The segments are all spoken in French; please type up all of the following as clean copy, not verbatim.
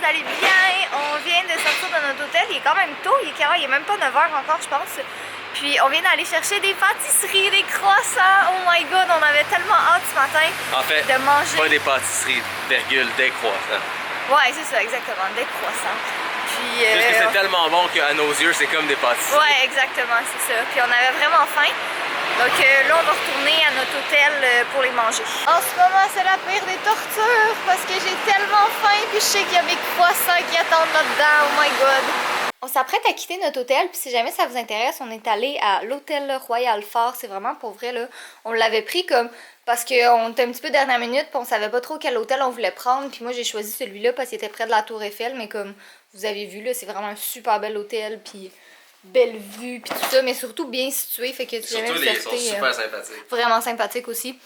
allez bien. On vient de sortir de notre hôtel. Il est quand même tôt. Il est même pas 9 h encore, je pense. Puis on vient d'aller chercher des pâtisseries, des croissants. Oh my god, on avait tellement hâte ce matin de manger. Pas des pâtisseries, virgule, des croissants. Ouais, c'est ça, exactement, des croissants. Puis, juste que c'est tellement bon qu'à nos yeux, c'est comme des pâtisseries. Ouais, exactement, c'est ça. Puis on avait vraiment faim. Donc là, on va retourner à notre hôtel pour les manger. En ce moment, c'est la pire des tortures parce que j'ai tellement faim puis je sais qu'il y a mes croissants qui attendent là-dedans. Oh my god! On s'apprête à quitter notre hôtel, puis si jamais ça vous intéresse, on est allé à l'hôtel Royal Fort. C'est vraiment pour vrai, là. On l'avait pris comme parce qu'on était un petit peu dernière minute, puis on savait pas trop quel hôtel on voulait prendre. Puis moi, j'ai choisi celui-là parce qu'il était près de la Tour Eiffel, mais comme vous avez vu, là, c'est vraiment un super bel hôtel, puis belle vue, puis tout ça, mais surtout bien situé. Fait que surtout, ils sont super sympathiques. Vraiment sympathiques aussi.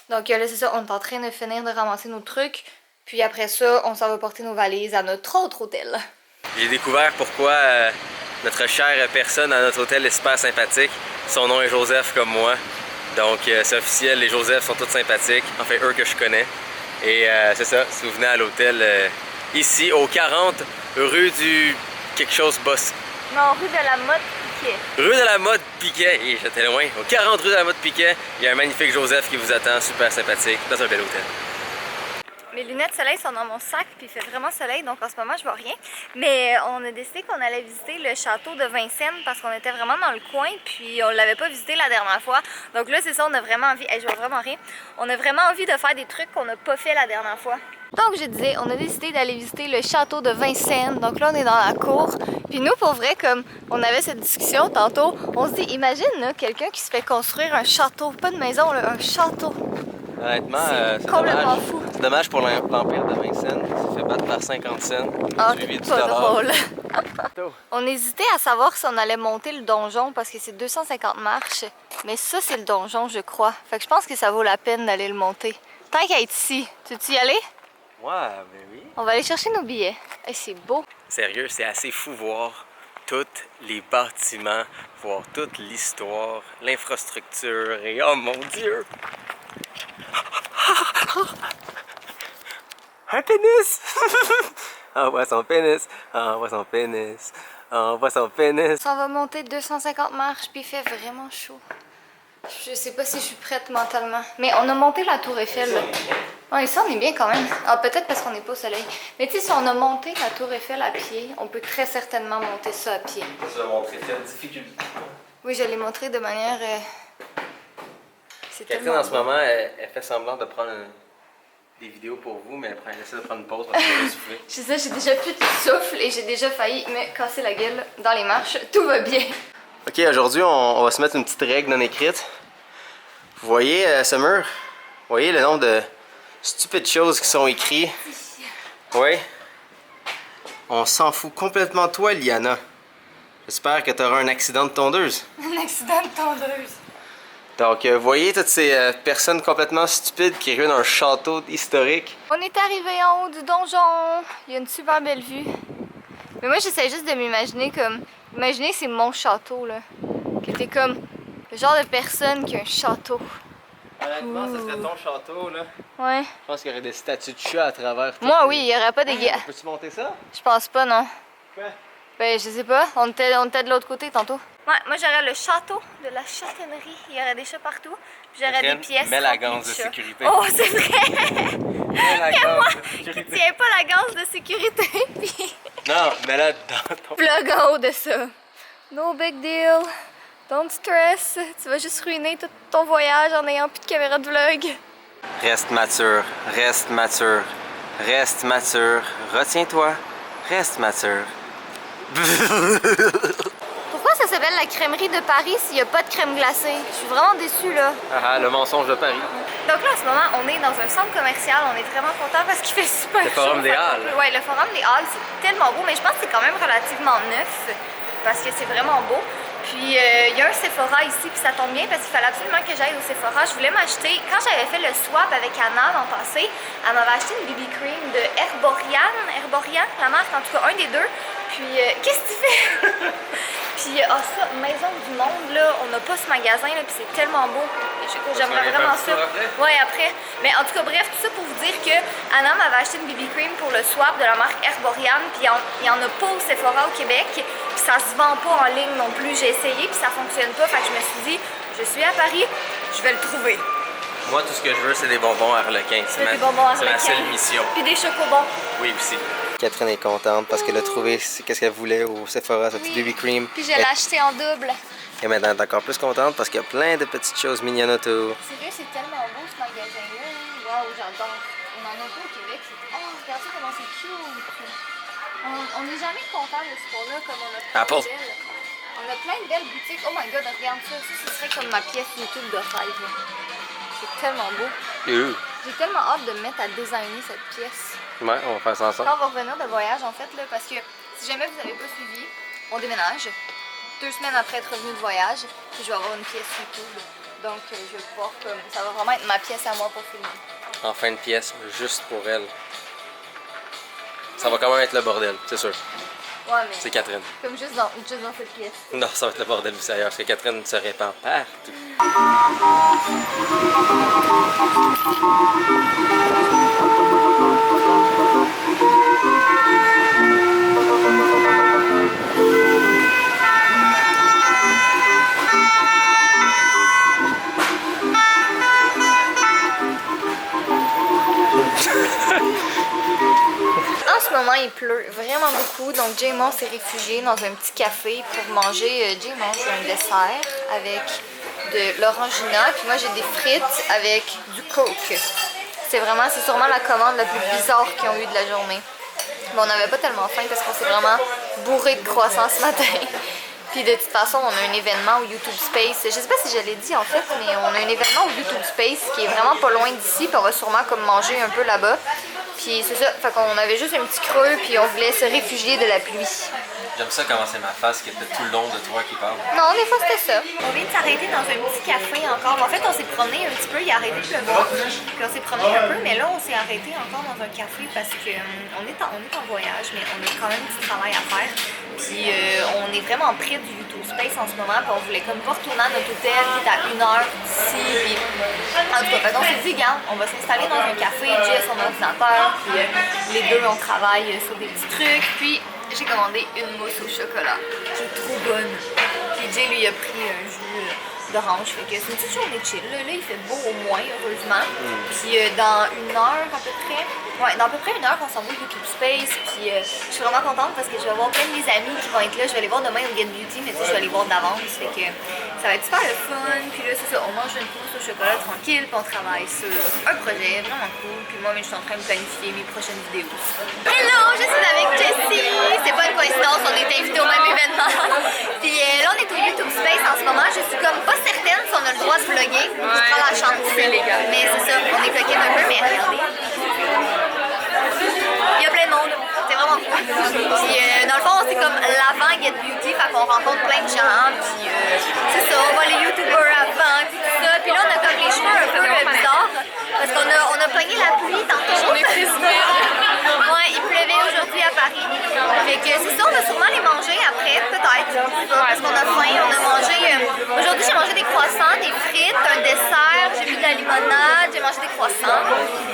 Donc là, c'est ça, on est en train de finir de ramasser nos trucs. Puis après ça, on s'en va porter nos valises à notre autre hôtel. J'ai découvert pourquoi notre chère personne à notre hôtel est super sympathique. Son nom est Joseph comme moi. Donc c'est officiel, les Joseph sont tous sympathiques. Enfin, eux que je connais. Et c'est ça, si vous venez à l'hôtel ici, au 40 rue du quelque chose Boss. Non, rue de la Motte Piquet. Rue de la Motte Piquet. Et j'étais loin. Au 40 rue de la Motte Piquet, il y a un magnifique Joseph qui vous attend, super sympathique, dans un bel hôtel. Mes lunettes soleil sont dans mon sac, puis il fait vraiment soleil, donc en ce moment je vois rien. Mais on a décidé qu'on allait visiter le château de Vincennes parce qu'on était vraiment dans le coin, puis on l'avait pas visité la dernière fois. Donc là, c'est ça, on a vraiment envie, je vois vraiment rien. On a vraiment envie de faire des trucs qu'on n'a pas fait la dernière fois. Donc je disais, on a décidé d'aller visiter le château de Vincennes. Donc là, on est dans la cour. Puis nous, pour vrai, comme on avait cette discussion tantôt, on se dit, imagine là, quelqu'un qui se fait construire un château, pas de maison, là, un château. Honnêtement, c'est complètement fou. C'est dommage pour l'Empire de Vincennes, qui s'est fait battre par 50 cents. Ah, c'est pas drôle. On hésitait à savoir si on allait monter le donjon parce que c'est 250 marches. Mais ça, c'est le donjon, je crois. Fait que je pense que ça vaut la peine d'aller le monter. Tant qu'à être ici, tu veux-tu y aller? Ouais, ben oui. On va aller chercher nos billets. Hey, c'est beau. Sérieux, c'est assez fou voir tous les bâtiments, voir toute l'histoire, l'infrastructure et oh mon Dieu! Un pénis! On voit son pénis, on voit son pénis, on voit son pénis. On va monter 250 marches puis il fait vraiment chaud. Je sais pas si je suis prête mentalement. Mais on a monté la Tour Eiffel. Ouais, ça on est bien quand même. Ah, peut-être parce qu'on n'est pas au soleil. Mais tu sais, si on a monté la Tour Eiffel à pied, on peut très certainement monter ça à pied. Tu vas montrer cette difficulté. Oui, je l'ai montré de manière... Catherine, en ce moment, elle fait semblant de prendre des vidéos pour vous, mais elle essaie de prendre une pause parce qu'elle va souffler. Je sais, j'ai déjà plus de souffle et j'ai déjà failli me casser la gueule dans les marches. Tout va bien. Ok, aujourd'hui, on va se mettre une petite règle non écrite. Vous voyez ce mur? Vous voyez le nombre de stupides choses qui sont écrites? Oui. On s'en fout complètement de toi, Liana. J'espère que tu auras un accident de tondeuse. Un accident de tondeuse. Donc, vous voyez toutes ces personnes complètement stupides qui ruinent un château historique? On est arrivé en haut du donjon. Il y a une super belle vue. Mais moi, j'essaie juste de m'imaginer comme... Imaginez que c'est mon château, là. Que t'es comme le genre de personne qui a un château. Honnêtement, ce serait ton château, là. Ouais. Je pense qu'il y aurait des statues de chats à travers. Moi, oui, il y aurait pas des gars. Peux-tu monter ça? Je pense pas, non. Quoi? Ben, je sais pas. On était de l'autre côté tantôt. Ouais, moi, j'aurais le château de la châtaigneraie. Il y aurait des chats partout. Puis j'aurais des pièces. Mets la ganse de sécurité. Oh, c'est vrai! Mets la ganse de sécurité. Tu tiens pas la ganse de sécurité, puis... Non, mets-la dans ton... Vlog en haut de ça. No big deal. Don't stress. Tu vas juste ruiner tout ton voyage en n'ayant plus de caméra de vlog. Reste mature, reste mature, reste mature. Retiens-toi, reste mature. Pourquoi ça s'appelle la crèmerie de Paris s'il n'y a pas de crème glacée? Je suis vraiment déçue, là. Ah, le mensonge de Paris. Donc là, en ce moment, on est dans un centre commercial. On est vraiment content parce qu'il fait super chaud. Le Forum des Halles. Oui, le Forum des Halles, c'est tellement beau. Mais je pense que c'est quand même relativement neuf parce que c'est vraiment beau. Puis il y a un Sephora ici, puis ça tombe bien parce qu'il fallait absolument que j'aille au Sephora. Je voulais m'acheter, quand j'avais fait le swap avec Anna l'an passé, elle m'avait acheté une BB cream de Herborian, la marque, en tout cas un des deux. Puis, qu'est-ce que tu fais? Puis, ça, Maison du Monde, là, on n'a pas ce magasin, là, puis c'est tellement beau. J'aimerais vraiment ça. Ouais, après. Mais en tout cas, bref, tout ça pour vous dire que Anna m'avait acheté une BB cream pour le swap de la marque Herborian, puis il n'y en a pas au Sephora au Québec, puis ça se vend pas en ligne non plus. J'ai essayé, puis ça fonctionne pas, fait que je me suis dit, je suis à Paris, je vais le trouver. Moi, tout ce que je veux, c'est des bonbons Harlequin. C'est ma seule mission. Puis des chocobons. Oui, aussi. Catherine est contente parce qu'elle a trouvé qu'est-ce qu'elle voulait au Sephora, sa petite BB cream. Puis je l'ai acheté en double. Et maintenant, elle est encore plus contente parce qu'il y a plein de petites choses mignonnes autour. Sérieux, c'est tellement beau ce magasin-là. Waouh, j'adore. On en a pas au Québec. Oh, regardez comment c'est cute. On n'est jamais content de ce qu'on a comme on a plein de belles. On a plein de belles boutiques. Oh my god, regarde ça. Ça serait comme ma pièce YouTube de rêve. C'est tellement beau. J'ai tellement hâte de me mettre à designer cette pièce. Ouais, on va faire ça ensemble. Quand on va revenir de voyage, en fait, là, parce que si jamais vous n'avez pas suivi, on déménage. 2 semaines après être revenu de voyage, puis je vais avoir une pièce YouTube. Donc, je vais pouvoir, comme, ça va vraiment être ma pièce à moi pour filmer. Enfin, une pièce juste pour elle. Ça va quand même être le bordel, c'est sûr. Ouais, mais. C'est Catherine. Comme juste dans cette pièce. Non, ça va être le bordel aussi ailleurs, parce que Catherine se répand partout. En ce moment, il pleut vraiment beaucoup, donc Jay et moi s'est réfugiés dans un petit café pour manger. Jay mange un dessert avec de l'orangina, puis moi j'ai des frites avec du coke. C'est sûrement la commande la plus bizarre qu'ils ont eue de la journée. Mais on n'avait pas tellement faim parce qu'on s'est vraiment bourré de croissants ce matin. Puis de toute façon, on a un événement au YouTube Space. Je sais pas si je l'ai dit en fait, mais on a un événement au YouTube Space qui est vraiment pas loin d'ici, puis on va sûrement comme manger un peu là-bas. Puis c'est ça, fait qu'on avait juste un petit creux, puis on voulait se réfugier de la pluie. J'aime ça comment c'est ma face qui était tout le long de toi qui parle. Non, des fois c'était ça. On vient de s'arrêter dans un petit café encore. En fait, on s'est promené un petit peu, il a arrêté de pleuvoir. Puis on s'est promené un peu, mais là, on s'est arrêté encore dans un café parce qu'on est en voyage, mais on a quand même du travail à faire. Puis on est vraiment près du YouTube Space en ce moment, puis on voulait comme pas retourner à notre hôtel qui est à 1 heure d'ici. Puis en tout cas, on s'est dit, regarde, on va s'installer dans un café, Jay a son ordinateur, puis les deux, on travaille sur des petits trucs. Puis j'ai commandé une mousse au chocolat qui est trop bonne. Puis Jay, lui, a pris un jus d'orange. Fait que c'est une petite journée chill. Là, il fait beau au moins, heureusement. Puis dans 1 heure à peu près, dans à peu près 1 heure, on s'en va au YouTube Space. Puis je suis vraiment contente parce que je vais avoir plein de mes amis qui vont être là. Je vais aller voir demain au Get Beauty, mais tu sais, je vais aller voir d'avance. Fait que ça va être super le fun. Puis là, c'est ça, on mange une mousse au chocolat tranquille. Puis on travaille sur un projet vraiment cool. Puis moi, je suis en train de planifier mes prochaines vidéos. Hello, je suis avec Jessie. C'est pas une coïncidence, on est invités au même événement. Puis là, on est au YouTube Space en ce moment. Je suis comme pas certaine si on a le droit de vlogger. Je prends la chance. C'est légal. Mais c'est ça, on est bloqué un peu, mais regardez. Il y a plein de monde. C'est vraiment cool. Puis dans le fond, c'est comme l'avant Get Beauty, fait qu'on rencontre plein de gens. Puis c'est ça, on voit les youtubeurs avant, puis tout ça. Puis là, on a comme les cheveux un peu bizarres. Parce qu'on a pogné la pluie tantôt. On est prisonniers. Ouais, il pleuvait aujourd'hui à Paris. Fait que c'est ça, on va sûrement les manger après, peut-être. Parce qu'on a faim. On a mangé. Aujourd'hui, j'ai mangé des croissants, des frites, un dessert, j'ai bu de la limonade, j'ai mangé des croissants.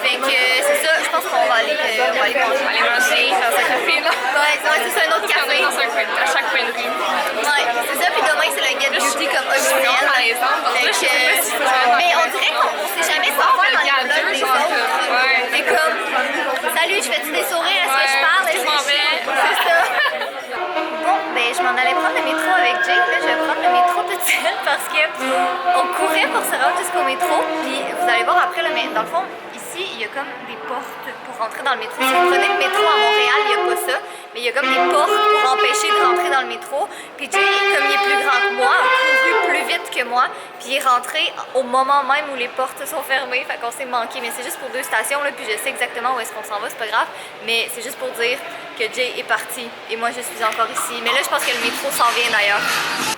Fait que c'est ça, je pense qu'on va aller manger. Dans un café, là. Ouais, c'est ça, un autre café. À chaque coin de rue. Ouais, c'est ça, puis demain c'est le Get Beauty comme officiel. Mais on dirait qu'on sait jamais quoi faire dans les vlogs des autres. C'est comme, salut, je fais-tu des sourires, est-ce que je parle? C'est ça. Bon, ben je m'en allais prendre le métro avec Jake, là je vais prendre le métro toute seule parce qu'on courait pour se rendre jusqu'au métro. Puis vous allez voir après, là, mais dans le fond, ici, il y a comme des portes pour rentrer dans le métro. Si vous prenez le métro à Montréal, il n'y a pas ça. Mais il y a comme des portes pour empêcher de rentrer dans le métro. Puis Jay, comme il est plus grand que moi, a couru plus vite que moi. Puis il est rentré au moment même où les portes sont fermées. Fait qu'on s'est manqué. Mais c'est juste pour 2 stations, là. Puis je sais exactement où est-ce qu'on s'en va, c'est pas grave. Mais c'est juste pour dire que Jay est parti. Et moi, je suis encore ici. Mais là, je pense que le métro s'en vient d'ailleurs.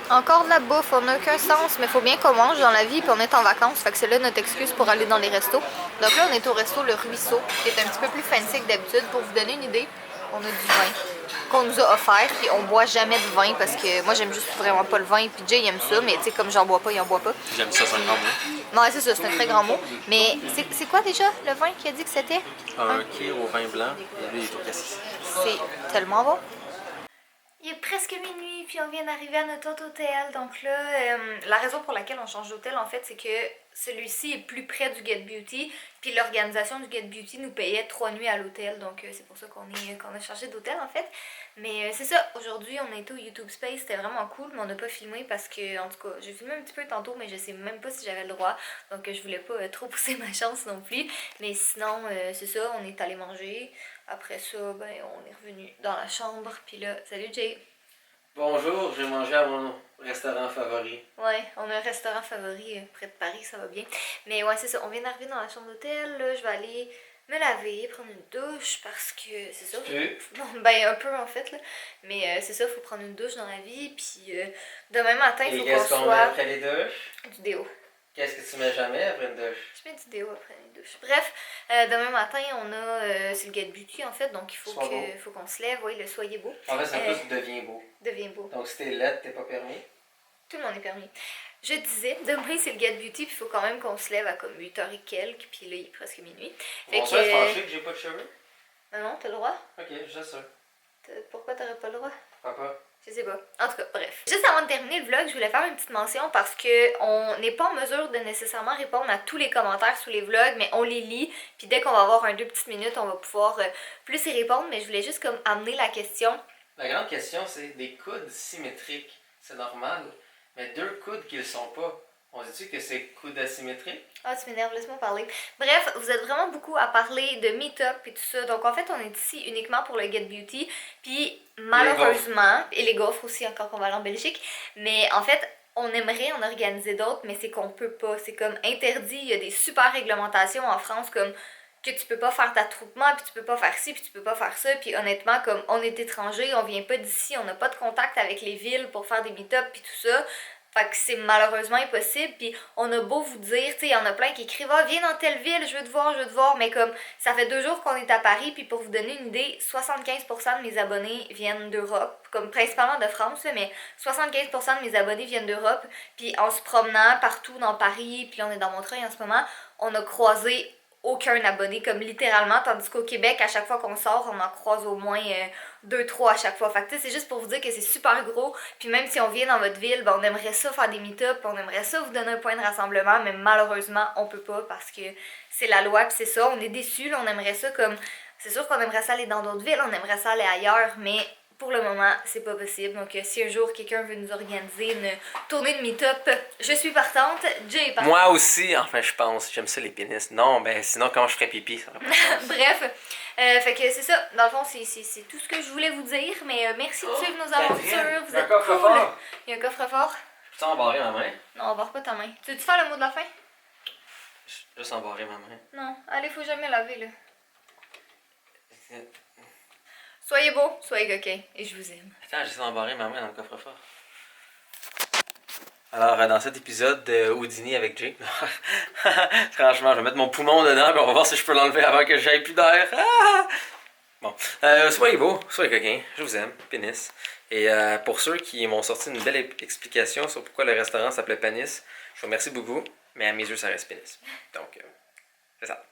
Encore de la bouffe, on n'a aucun sens, mais il faut bien qu'on mange dans la vie, puis on est en vacances, fait que c'est là notre excuse pour aller dans les restos. Donc là, on est au resto Le Ruisseau, qui est un petit peu plus fancy que d'habitude. Pour vous donner une idée, on a du vin qu'on nous a offert, puis on boit jamais de vin parce que moi j'aime juste vraiment pas le vin, puis Jay il aime ça, mais tu sais, comme j'en bois pas, il en boit pas. J'aime ça, c'est un grand mot. Ouais, c'est ça, c'est un très grand mot. Mais c'est quoi déjà le vin qui a dit que c'était? Un kir au vin blanc, et lui, il est au cassis. C'est tellement bon. Il est presque minuit, puis on vient d'arriver à notre autre hôtel. Donc là, la raison pour laquelle on change d'hôtel, en fait, c'est que celui-ci est plus près du Get Beauty. Puis l'organisation du Get Beauty nous payait 3 nuits à l'hôtel. Donc c'est pour ça qu'on a changé d'hôtel, en fait. Mais c'est ça, aujourd'hui, on a été au YouTube Space. C'était vraiment cool, mais on n'a pas filmé parce que, en tout cas, j'ai filmé un petit peu tantôt, mais je sais même pas si j'avais le droit. Donc je voulais pas trop pousser ma chance non plus. Mais sinon, c'est ça, on est allé manger. Après ça, ben, on est revenu dans la chambre. Puis là, salut Jay. Bonjour, j'ai mangé à mon restaurant favori. Ouais, on a un restaurant favori près de Paris, ça va bien. Mais ouais, c'est ça, on vient d'arriver dans la chambre d'hôtel. Là, je vais aller me laver, prendre une douche parce que c'est ça. Bon, ben un peu en fait, là. Mais c'est ça, il faut prendre une douche dans la vie. Puis demain matin, il faut qu'on soit... qu'est-ce qu'on met après les douches? Du déo. Qu'est-ce que tu mets jamais après une douche? Je mets du déo après une douche. Bref, demain matin, on a... c'est le Get Beauty en fait, donc il faut qu'on se lève. Oui, le soyez beau. En fait, c'est un peu deviens beau. Deviens beau. Donc si t'es laide, t'es pas permis? Tout le monde est permis. Je disais, demain c'est le Get Beauty, puis il faut quand même qu'on se lève à comme 8h et quelques, puis là il est presque minuit. Bon, ça, c'est fâché que j'ai pas de cheveux? Non, t'as le droit. Ok, juste ça. Pourquoi t'aurais pas le droit? Pourquoi pas? Je sais pas. En tout cas, bref. Juste avant de terminer le vlog, je voulais faire une petite mention parce que on n'est pas en mesure de nécessairement répondre à tous les commentaires sous les vlogs, mais on les lit, puis dès qu'on va avoir 2 petites minutes, on va pouvoir plus y répondre, mais je voulais juste comme amener la question. La grande question, c'est des coudes symétriques, c'est normal, mais 2 coudes qui le sont pas. On dit-tu que c'est coudes asymétriques? Ah, tu m'énerves, laisse-moi parler. Bref, vous êtes vraiment beaucoup à parler de meet-up et tout ça. Donc en fait, on est ici uniquement pour le Get Beauty. Puis malheureusement, et les gaufres aussi, encore qu'on va aller en Belgique. Mais en fait, on aimerait en organiser d'autres, mais c'est qu'on peut pas. C'est comme interdit. Il y a des super réglementations en France comme que tu peux pas faire d'attroupement, puis tu peux pas faire ci, puis tu peux pas faire ça. Puis honnêtement, comme on est étranger, on vient pas d'ici, on n'a pas de contact avec les villes pour faire des meet-up puis tout ça. Fait que c'est malheureusement impossible, puis on a beau vous dire, tu sais, il y en a plein qui écrivent « Ah, viens dans telle ville, je veux te voir », mais comme ça fait 2 jours qu'on est à Paris, puis pour vous donner une idée, 75% de mes abonnés viennent d'Europe, comme principalement de France, mais 75% de mes abonnés viennent d'Europe, puis en se promenant partout dans Paris, puis on est dans Montreuil en ce moment, on a croisé aucun abonné, comme littéralement, tandis qu'au Québec, à chaque fois qu'on sort, on en croise au moins 2-3 à chaque fois. Fait que c'est juste pour vous dire que c'est super gros, puis même si on vient dans votre ville, ben, on aimerait ça faire des meet-up, on aimerait ça vous donner un point de rassemblement, mais malheureusement, on peut pas parce que c'est la loi, puis c'est ça, on est déçus, là, on aimerait ça comme... C'est sûr qu'on aimerait ça aller dans d'autres villes, on aimerait ça aller ailleurs, mais... Pour le moment, c'est pas possible. Donc, si un jour quelqu'un veut nous organiser une tournée de meet-up, je suis partante. Jay est partante. Moi aussi, enfin, je pense. J'aime ça les pénis. Non, ben sinon, comment je ferais pipi? Ça aurait pas de sens. Bref, fait que c'est ça. Dans le fond, c'est tout ce que je voulais vous dire. Mais merci de suivre nos aventures. Vous êtes cool. Il y a un coffre-fort. Je peux embarrer ma main? Non, embarre pas ta main. Tu veux-tu faire le mot de la fin? Juste embarrer ma main. Non, allez, faut jamais laver, là. Soyez beaux, soyez coquins, et je vous aime. Attends, j'essaie d'embarrer ma main dans le coffre-fort. Alors, dans cet épisode de Houdini avec Jay, franchement, je vais mettre mon poumon dedans, puis on va voir si je peux l'enlever avant que j'aille plus d'air. Ah! Bon, soyez beaux, soyez coquins, je vous aime, pénis. Et pour ceux qui m'ont sorti une belle explication sur pourquoi le restaurant s'appelait Pénis, je vous remercie beaucoup, mais à mes yeux, ça reste pénis. Donc, c'est ça.